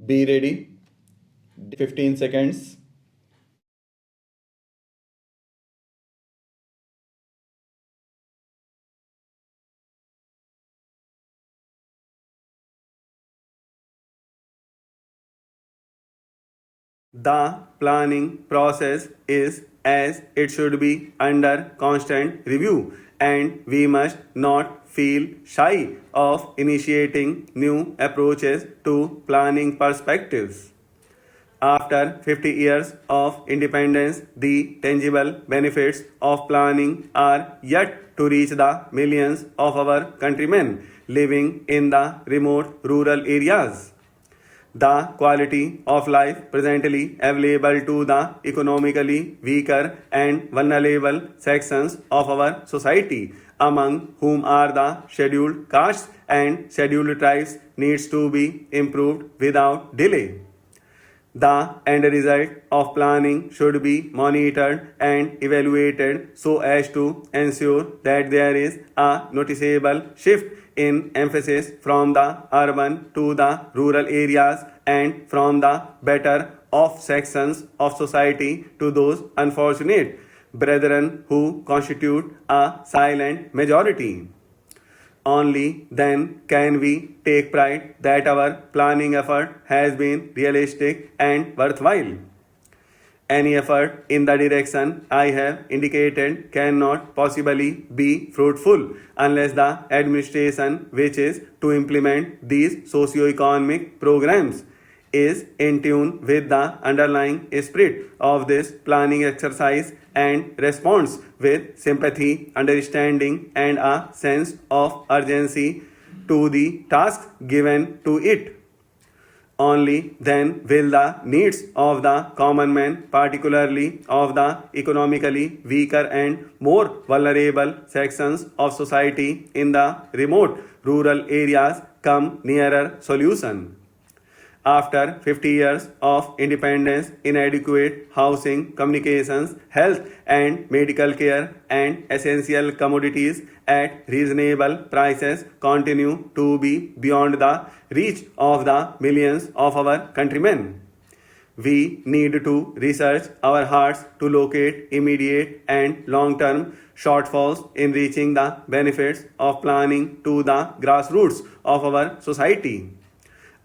Be ready. 15 seconds. The planning process is as it should be under constant review, and we must not feel shy of initiating new approaches to planning perspectives. After 50 years of independence, the tangible benefits of planning are yet to reach the millions of our countrymen living in the remote rural areas. The quality of life presently available to the economically weaker and vulnerable sections of our society, among whom are the scheduled castes and scheduled tribes, needs to be improved without delay. The end result of planning should be monitored and evaluated so as to ensure that there is a noticeable shift in emphasis from the urban to the rural areas and from the better off sections of society to those unfortunate brethren who constitute a silent majority. Only then can we take pride that our planning effort has been realistic and worthwhile. Any effort in the direction I have indicated cannot possibly be fruitful unless the administration which is to implement these socio-economic programs is in tune with the underlying spirit of this planning exercise and responds with sympathy, understanding, and a sense of urgency to the task given to it. Only then will the needs of the common man, particularly of the economically weaker and more vulnerable sections of society in the remote rural areas, come nearer solution. After 50 years of independence, inadequate housing, communications, health and medical care, and essential commodities at reasonable prices continue to be beyond the reach of the millions of our countrymen. We need to research our hearts to locate immediate and long term shortfalls in reaching the benefits of planning to the grassroots of our society.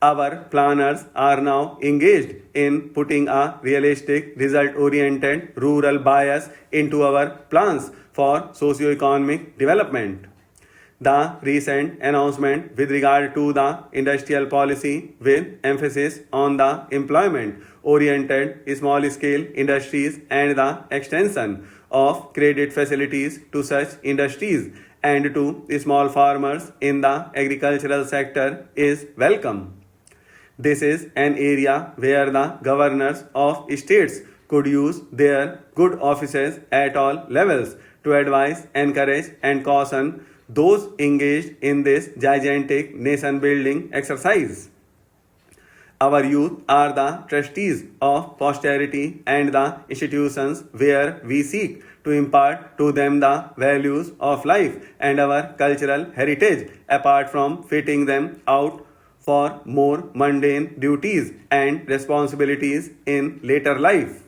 Our planners are now engaged in putting a realistic, result oriented rural bias into our plans for socio-economic development. The recent announcement with regard to the industrial policy with emphasis on the employment oriented small scale industries and the extension of credit facilities to such industries and to small farmers in the agricultural sector is welcome. This is an area where the governors of states could use their good offices at all levels to advise, encourage, and caution those engaged in this gigantic nation building exercise. Our youth are the trustees of posterity and the institutions where we seek to impart to them the values of life and our cultural heritage apart from fitting them out for more mundane duties and responsibilities in later life.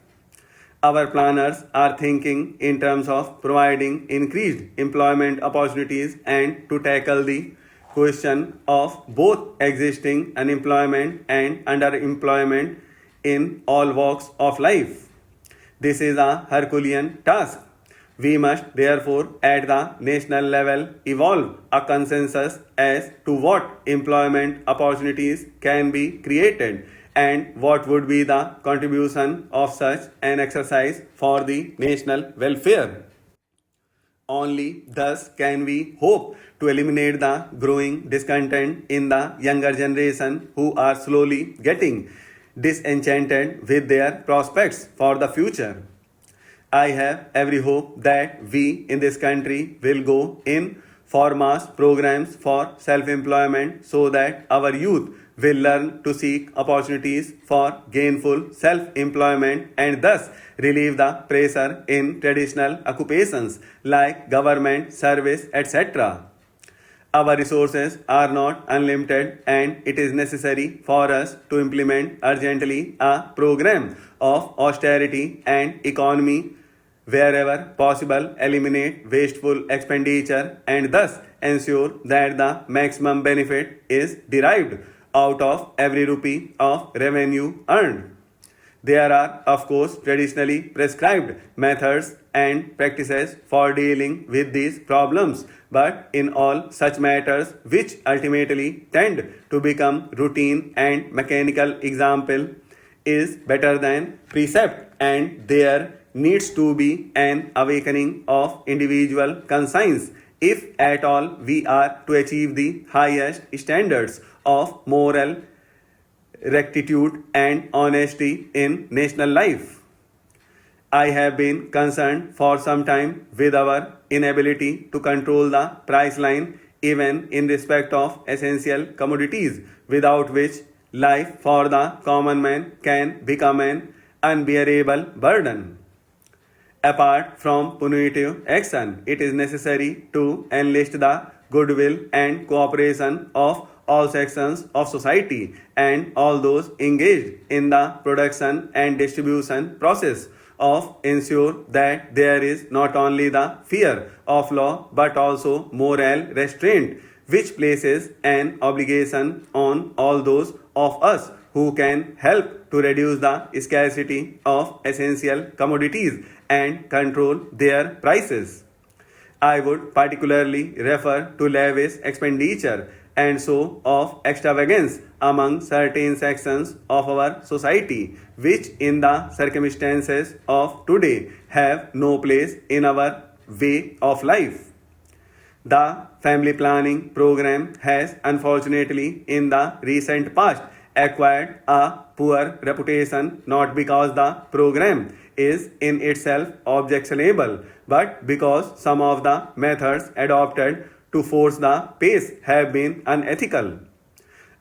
Our planners are thinking in terms of providing increased employment opportunities and to tackle the question of both existing unemployment and underemployment in all walks of life. This is a Herculean task. We must therefore at the national level evolve a consensus as to what employment opportunities can be created and what would be the contribution of such an exercise for the national welfare. Only thus can we hope to eliminate the growing discontent in the younger generation who are slowly getting disenchanted with their prospects for the future. I have every hope that we in this country will go in for mass programs for self employment so that our youth will learn to seek opportunities for gainful self employment and thus relieve the pressure in traditional occupations like government, service, etc. Our resources are not unlimited, and it is necessary for us to implement urgently a program of austerity and economy wherever possible, eliminate wasteful expenditure, and thus ensure that the maximum benefit is derived out of every rupee of revenue earned. There are, of course, traditionally prescribed methods and practices for dealing with these problems, but in all such matters which ultimately tend to become routine and mechanical, example is better than precept, and there needs to be an awakening of individual conscience if at all we are to achieve the highest standards of moral rectitude and honesty in national life. I have been concerned for some time with our inability to control the price line even in respect of essential commodities, without which life for the common man can become an unbearable burden. Apart from punitive action, it is necessary to enlist the goodwill and cooperation of all sections of society and all those engaged in the production and distribution process of ensure that there is not only the fear of law but also moral restraint, which places an obligation on all those of us who can help to reduce the scarcity of essential commodities and control their prices. I would particularly refer to lavish expenditure and so of extravagance among certain sections of our society, which in the circumstances of today have no place in our way of life. The family planning program has unfortunately in the recent past acquired a poor reputation, not because the program is in itself objectionable, but because some of the methods adopted to force the pace have been unethical.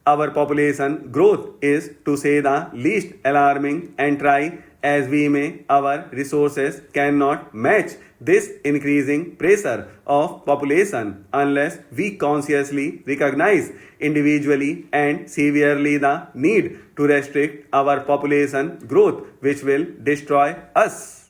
Our population growth is, to say the least, alarming, and try as we may, our resources cannot match this increasing pressure of population unless we consciously recognize individually and severely the need to restrict our population growth, which will destroy us.